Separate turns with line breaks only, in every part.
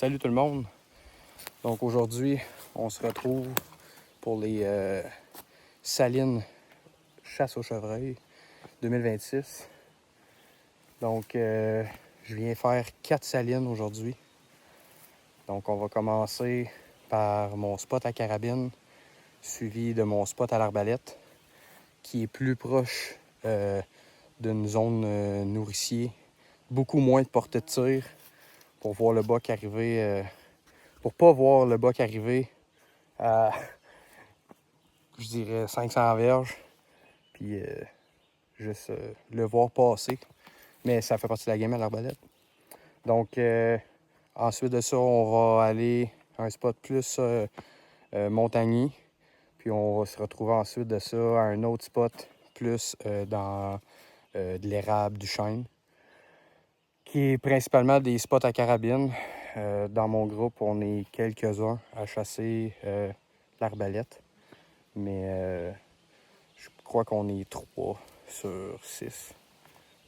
Salut tout le monde! Donc aujourd'hui, on se retrouve pour les Salines Chasse au chevreuil 2026. Donc je viens faire 4 salines aujourd'hui. Donc on va commencer par mon spot à carabine, suivi de mon spot à l'arbalète, qui est plus proche d'une zone nourricier, beaucoup moins de portée de tir pour voir le buck arriver. Pour pas voir le buck arriver à, je dirais, 500 verges, puis juste le voir passer. Mais ça fait partie de la game à l'arbalète. Donc, ensuite de ça, on va aller à un spot plus montagneux. Puis on va se retrouver ensuite de ça à un autre spot plus dans de l'érable, du chêne, qui est principalement des spots à carabine. Dans mon groupe, on est quelques-uns à chasser l'arbalète. Mais je crois qu'on est 3 sur 6.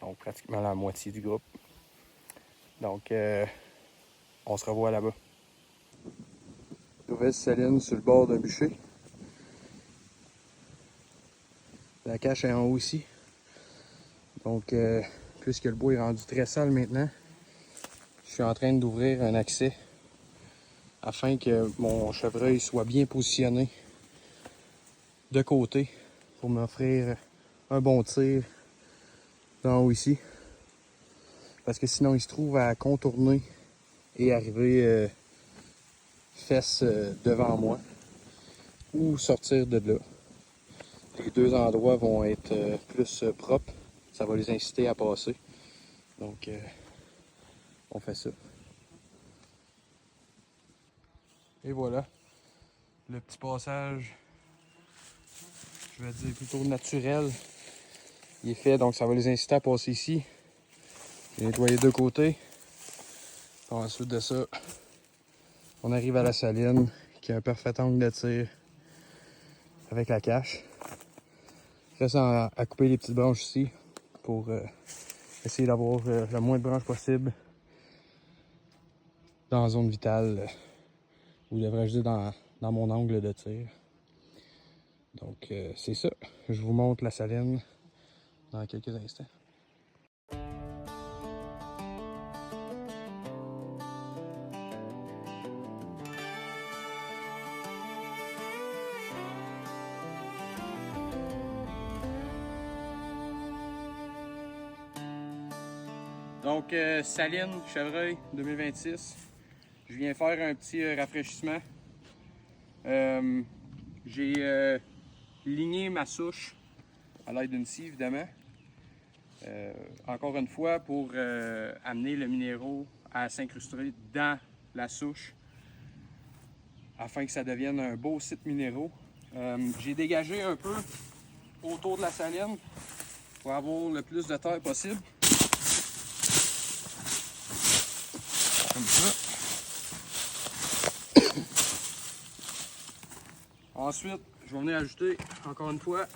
Donc pratiquement la moitié du groupe. Donc on se revoit là-bas. Nouvelle saline sur le bord d'un bûcher. La cache est en haut ici. Donc puisque le bois est rendu très sale maintenant, je suis en train d'ouvrir un accès afin que mon chevreuil soit bien positionné de côté pour m'offrir un bon tir d'en haut ici. Parce que sinon il se trouve à contourner et arriver fesses devant moi ou sortir de là. Les deux endroits vont être plus propres. Ça va les inciter à passer. Donc on fait ça. Et voilà, le petit passage, je vais dire plutôt naturel, il est fait, donc ça va les inciter à passer ici. J'ai nettoyé deux côtés. Ensuite de ça, on arrive à la saline qui a un parfait angle de tir avec la cache. Je reste à couper les petites branches ici pour essayer d'avoir le moins de branches possible dans la zone vitale, ou devrais-je dire dans mon angle de tir. Donc c'est ça, je vous montre la saline dans quelques instants. Donc saline chevreuil 2026, je viens faire un petit rafraîchissement. J'ai ligné ma souche à l'aide d'une scie évidemment. Encore une fois pour amener le minéraux à s'incruster dans la souche afin que ça devienne un beau site minéraux. J'ai dégagé un peu autour de la saline pour avoir le plus de terre possible. Comme ça. Ensuite, je vais venir ajouter, encore une fois,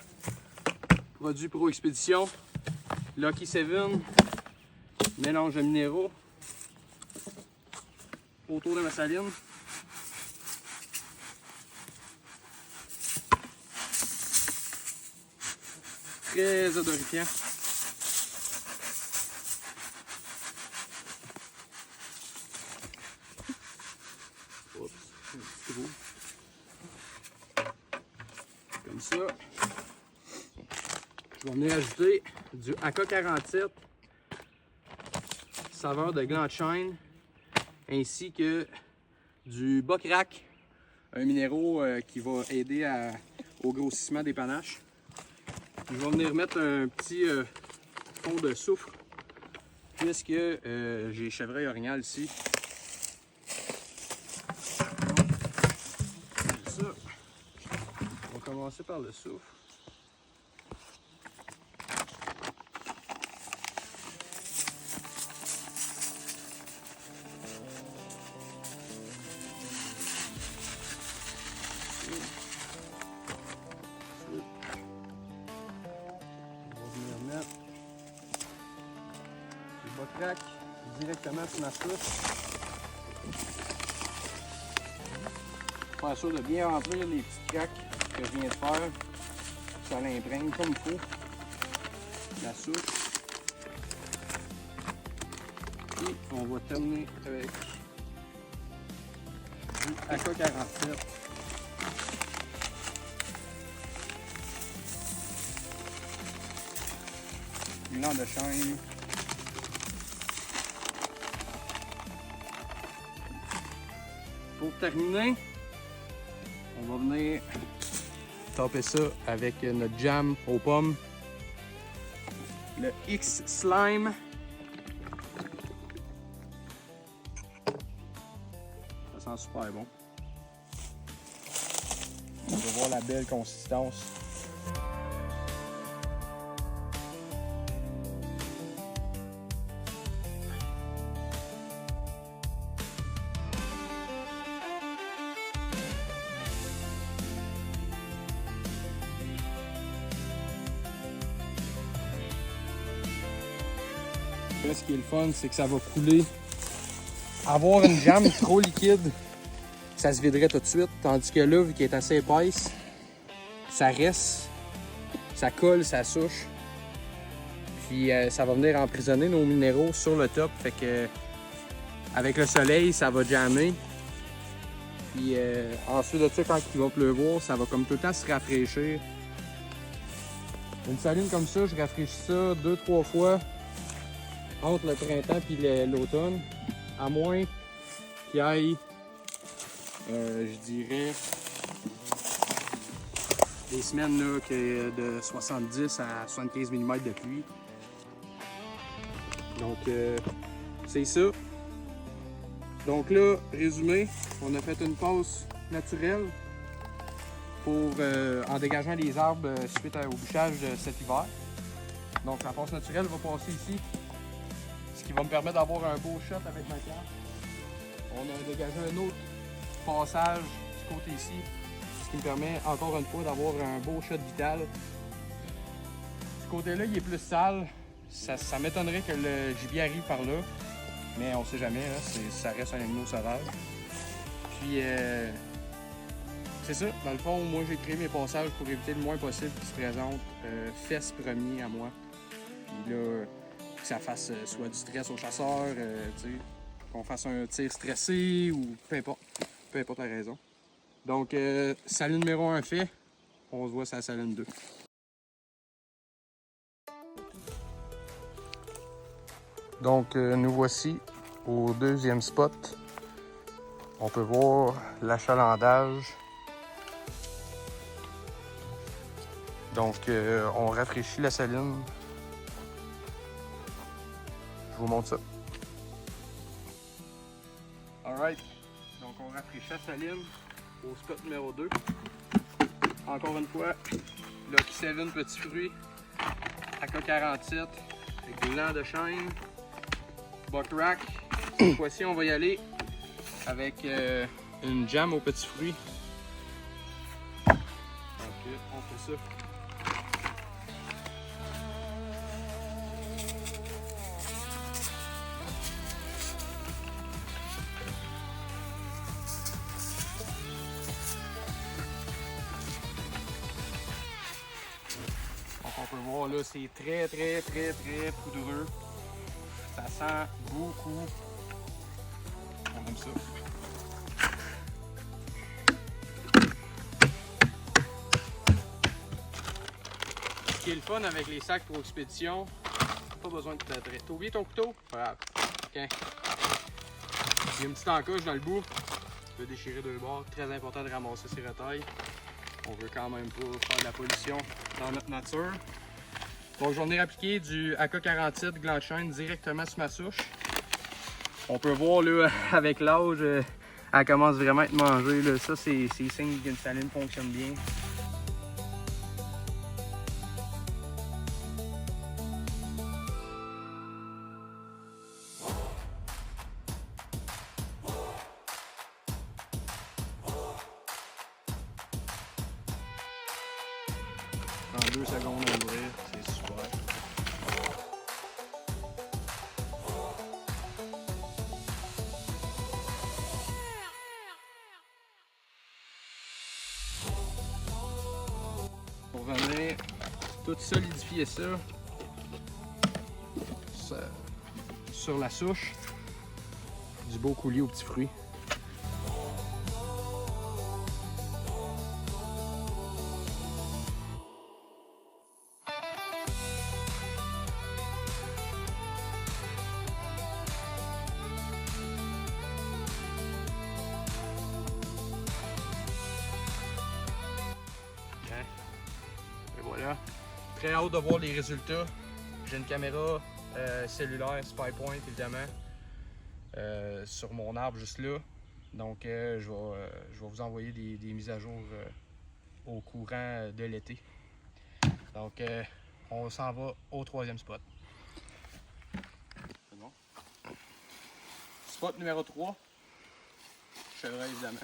produit Pro Expédition, Lucky 7, mélange de minéraux autour de ma saline. Très odorifiant. Oups, un petit gros. Comme ça. Je vais venir ajouter du AK-47, saveur de gland de chêne, ainsi que du Bocrac, un minéraux qui va aider au grossissement des panaches. Je vais venir mettre un petit fond de soufre, puisque j'ai chevreuil orignal ici. Donc, ça, on va commencer par le soufre. Bocrac directement sur ma souche. faire sûr de bien remplir les petites craques que je viens de faire. Ça l'imprègne comme il faut. La soupe. Et on va terminer avec du AK-47. Blanc de chêne. Pour terminer, on va venir taper ça avec notre jam aux pommes. Le X Slime. Ça sent super bon. On va voir la belle consistance. Là, ce qui est le fun, c'est que ça va couler. Avoir une jam trop liquide, ça se viderait tout de suite. Tandis que là, vu qu'elle est assez épaisse, ça reste, ça colle, ça souche. Puis ça va venir emprisonner nos minéraux sur le top. Fait que avec le soleil, ça va jammer. Puis ensuite de ça, quand il va pleuvoir, ça va comme tout le temps se rafraîchir. Une saline comme ça, je rafraîchis ça 2-3 fois entre le printemps et l'automne, à moins qu'il y ait, je dirais, des semaines là, de 70 à 75 mm de pluie. Donc, c'est ça. Donc là, résumé, on a fait une pause naturelle pour, en dégageant les arbres suite au bûchage cet hiver. Donc, la pause naturelle va passer ici. Ce qui va me permettre d'avoir un beau shot avec ma carte. On a dégagé un autre passage du côté ici, ce qui me permet encore une fois d'avoir un beau shot vital. Ce côté-là, il est plus sale. Ça m'étonnerait que le gibier arrive par là, mais on sait jamais, hein, ça reste un animal sauvage. Puis, c'est ça. Dans le fond, moi, j'ai créé mes passages pour éviter le moins possible qu'ils se présentent fesses premiers à moi. Puis là, que ça fasse soit du stress aux chasseurs, qu'on fasse un tir stressé ou peu importe la raison. Donc, saline numéro 1 fait, on se voit sur la saline 2. Donc, nous voici au deuxième spot. On peut voir l'achalandage. Donc, on rafraîchit la saline. Je vous montre ça. Alright. Donc on rafraîchit la saline au spot numéro 2. Encore une fois, Lucky 7 petits fruits, AK-47 avec des blancs de chêne, Buckrack. Cette fois-ci, on va y aller avec une jam aux petits fruits. Donc on fait ça. On peut voir là, c'est très poudreux. Ça sent beaucoup. On aime ça. Ce qui est le fun avec les sacs pour expédition, pas besoin de plâtrer. T'as oublié ton couteau? Pas grave. Okay. Il y a une petite encoche dans le bout. Tu peux déchirer deux bords. Très important de ramasser ses retailles. On veut quand même pas faire de la pollution dans notre nature. Donc, je vais venir appliquer du AK-47 gland de chêne directement sur ma souche. On peut voir là, avec l'âge, elle commence vraiment à être mangée. Là. Ça, c'est signe qu'une saline fonctionne bien. En 2 secondes à ouvrir, c'est super. tout solidifier ça sur la souche. Du beau coulis aux petits fruits. Et voilà. Très hâte de voir les résultats. J'ai une caméra cellulaire SpyPoint évidemment sur mon arbre juste là. Donc je vais vous envoyer des mises à jour au courant de l'été. Donc on s'en va au troisième spot. C'est bon. Spot numéro 3. Chevreuil évidemment.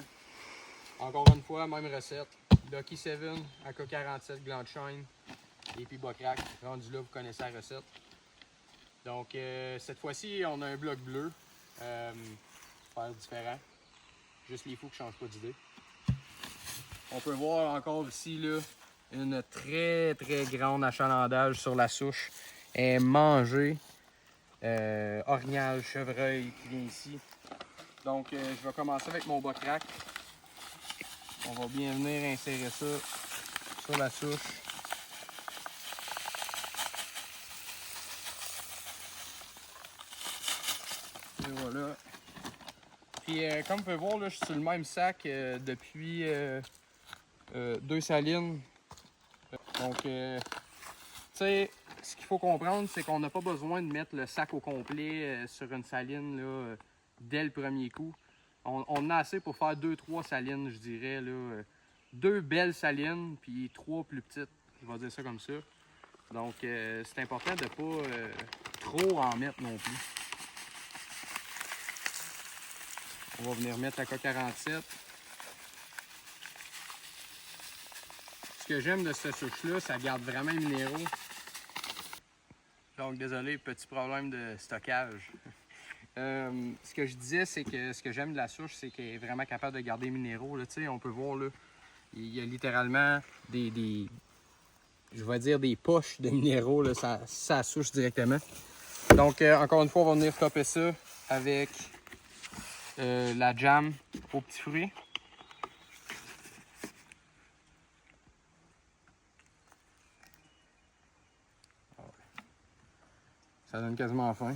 Encore une fois, même recette. Lucky 7, AK-47, Gland Shine et puis Bocrac. Rendu là, vous connaissez la recette. Donc cette fois-ci, on a un bloc bleu. Faire différent. Juste les fous qui ne changent pas d'idée. On peut voir encore ici là, une très grande achalandage sur la souche. Un mangé. Orignal, chevreuil qui vient ici. Donc je vais commencer avec mon Bocrac. On va bien venir insérer ça sur la souche. Et voilà. Puis comme vous pouvez voir, là, je suis sur le même sac depuis 2 salines. Donc, tu sais, ce qu'il faut comprendre, c'est qu'on n'a pas besoin de mettre le sac au complet sur une saline là, dès le premier coup. On en a assez pour faire 2-3 salines, je dirais. Là, 2 belles salines, puis 3 plus petites. Je vais dire ça comme ça. Donc, c'est important de ne pas trop en mettre non plus. On va venir mettre la AK-47. Ce que j'aime de cette souche-là, ça garde vraiment les minéraux. Donc, désolé, petit problème de stockage. Ce que je disais, c'est que ce que j'aime de la souche, c'est qu'elle est vraiment capable de garder les minéraux. Là, on peut voir, là, il y a littéralement des poches de minéraux, là, ça souche directement. Donc, encore une fois, on va venir topper ça avec la jam aux petits fruits. Ça donne quasiment faim.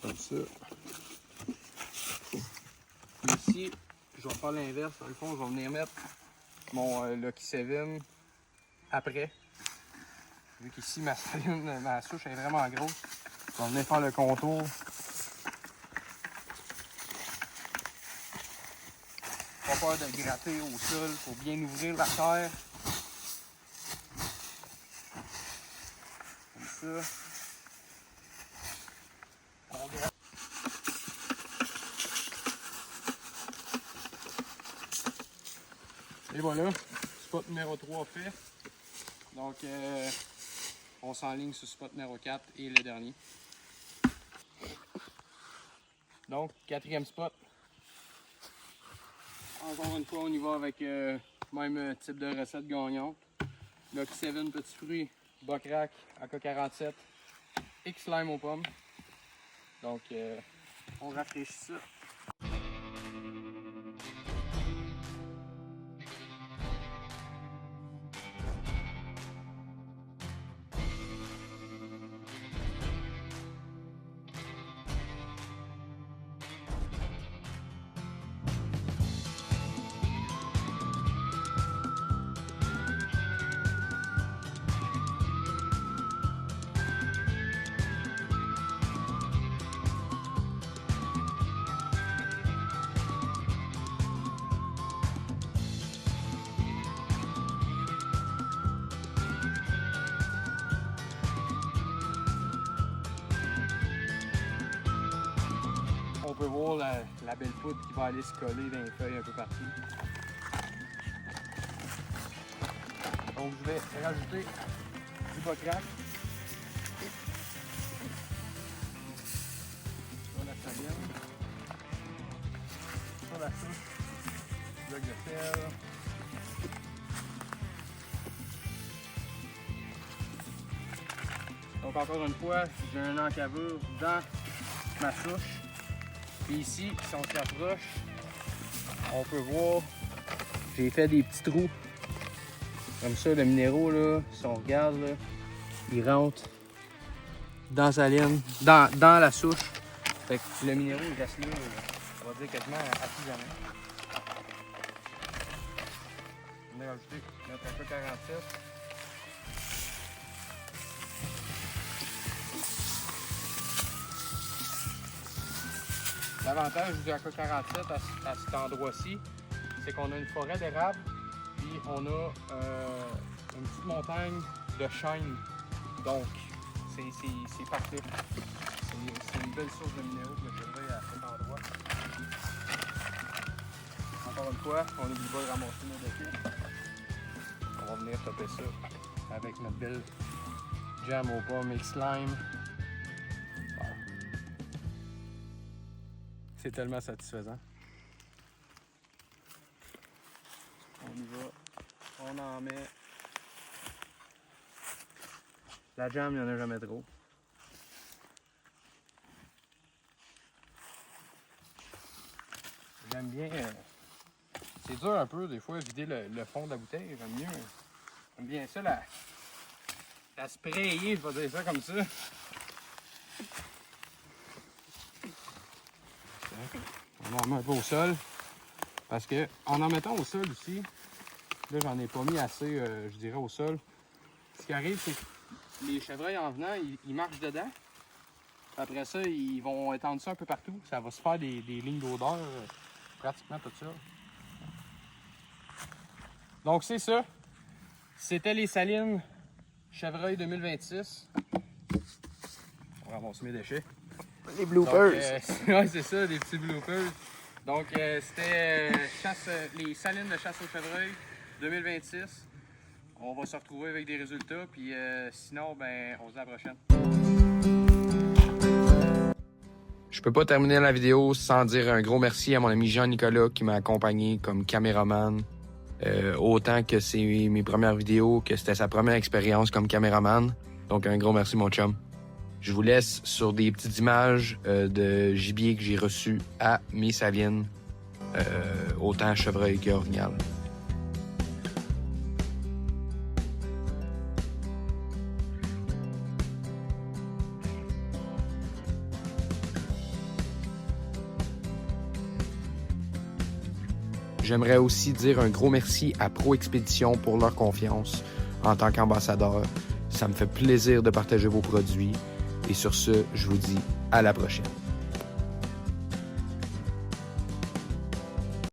Comme ça. Ici, je vais faire l'inverse. Dans le fond, je vais venir mettre mon Lucky 7 après. Vu qu'ici, ma souche est vraiment grosse. Je vais venir faire le contour. Pas peur de gratter au sol pour bien ouvrir la terre. Comme ça. On gratte. Et voilà, spot numéro 3 fait. Donc, on s'enligne sur spot numéro 4 et le dernier. Donc, 4e spot. Encore une fois, on y va avec même type de recette gagnante. Lucky 7, petits fruits, Bocrac, AK-47, X-Lime aux pommes. Donc, on rafraîchit ça. On peut voir la belle poudre qui va aller se coller dans les feuilles un peu partout. Donc je vais rajouter du Bocrac. Sur la saline. la souche, bloc de sel. Donc encore une fois, j'ai un encavure dans ma souche. Puis ici, si on se rapproche, on peut voir, j'ai fait des petits trous. Comme ça, le minéraux, là, si on regarde, là, il rentre dans sa ligne, dans la souche. Fait que le minéraux, il reste là, on va dire quasiment à tout jamais. On va rajouter notre AK-47. L'avantage du AK-47 à cet endroit-ci, c'est qu'on a une forêt d'érable, puis on a une petite montagne de chêne. Donc, c'est parfait. C'est une belle source de minéraux que je vais à cet endroit. Encore une fois, on n'oublie pas de ramasser nos déchets. On va venir topper ça avec notre belle jam aux pommes et slime. Wow. C'est tellement satisfaisant. On y va. On en met. La jam, il n'y en a jamais trop. J'aime bien. C'est dur un peu des fois vider le fond de la bouteille. J'aime bien ça, la sprayer, je vais dire ça comme ça. On en met un peu au sol. Parce que en mettant au sol aussi, là j'en ai pas mis assez, je dirais, au sol. Ce qui arrive, c'est que les chevreuils en venant, ils marchent dedans. Après ça, ils vont étendre ça un peu partout. Ça va se faire des lignes d'odeur, pratiquement tout ça. Donc c'est ça. C'était les Salines Chevreuil 2026. On va ramasser mes déchets.
Les bloopers.
Ouais, c'est ça, des petits bloopers. Donc c'était les Salines de chasse au chevreuil 2026. On va se retrouver avec des résultats, puis sinon, ben, on se dit à la prochaine. Je peux pas terminer la vidéo sans dire un gros merci à mon ami Jean-Nicolas qui m'a accompagné comme caméraman. Autant que c'est mes premières vidéos, que c'était sa première expérience comme caméraman. Donc un gros merci mon chum. Je vous laisse sur des petites images de gibier que j'ai reçu à mes Salines, autant chevreuil qu'orignal. J'aimerais aussi dire un gros merci à Pro Expédition pour leur confiance en tant qu'ambassadeur. Ça me fait plaisir de partager vos produits. Et sur ce, je vous dis à la prochaine.